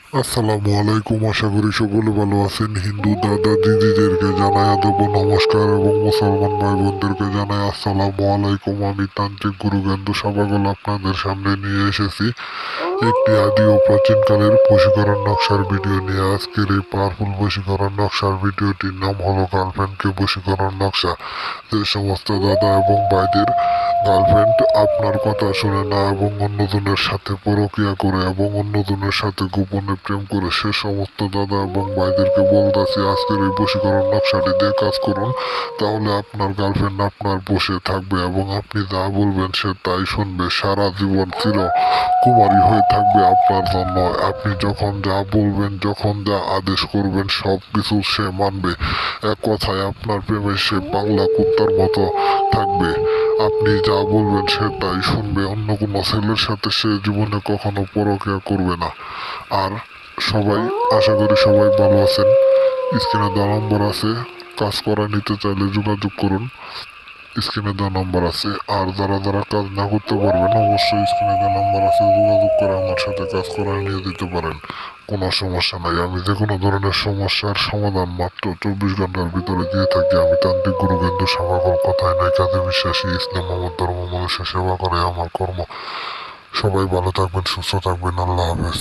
আসসালামু আলাইকুম, আশা করি সকলে ভালো আছেন। হিন্দু দাদা দিদিদেরকে জানাই আদব ও নমস্কার এবং মুসলমান ভাই বোনদেরকে জানাই আসসালামু আলাইকুম। আমি তান্ত্রিক গুরুগেন্দু সভাগল আপনাদের সামনে নিয়ে এসেছি একটি আদি ও প্রাচীনকালের বশীকরণ নকশার ভিডিও নিয়ে। আজকের এই পাওয়ারফুল বশীকরণ নকশার ভিডিওটির নাম হলো গার্লফ্রেন্ডকে বশীকরণ নকশা। যে সমস্ত দাদা এবং ভাইদের গার্লফ্রেন্ড আপনার কথা শুনে না এবং অন্যজনের সাথে পরকীয়া করে এবং অন্যজনের সাথে গোপনে প্রেম করে, সে সমস্ত দাদা এবং ভাইদেরকে বলতেছি আজকের এই বশীকরণ নকশাটি দিয়ে কাজ করুন। তাহলে আপনার গার্লফ্রেন্ড আপনার বসে থাকবে এবং আপনি যা বলবেন সে তাই শুনবে। সারা জীবন চির কুমারী হয়ে থাকবে আপনার জন্য। আপনি যখন যা বলবেন, যখন যা আদেশ করবেন, সব কিছু সে মানবে। এক কথায় আপনার প্রেমে সে বাংলা কুত্তার মতো থাকবে। আপনি যা বলবেন সে তাই শুনবে। অন্য কোনো ছেলের সাথে সে জীবনে কখনো পরকীয়া করবে না। আর সবাই, আশা করি সবাই ভালো আছেন। স্ক্রিনে দেওয়া নম্বর আছে, কাজ করা নিতে চাইলে যোগাযোগ করুন। স্ক্রিনে দেওয়া নাম্বার আছে। আর যারা যারা কাজ না করতে পারবেন, অবশ্যই স্ক্রিনে দেওয়া নাম্বার আছে, যোগাযোগ করে আমার সাথে কাজ করা নিয়ে দিতে পারেন। কোনো সমস্যা নাই। আমি যে কোনো ধরনের সমস্যার সমাধান মাত্র 24 ঘন্টার ভিতরে দিয়ে থাকি। আমি তান্ত্রিক গুরুগেন্দু সভাগল, কথায় নাই কাজে বিশ্বাসী। ইসলাম আমার ধর্ম, মানুষের সেবা করে আমার কর্ম। সবাই ভালো থাকবেন, সুস্থ থাকবেন। আল্লাহ হাফেজ।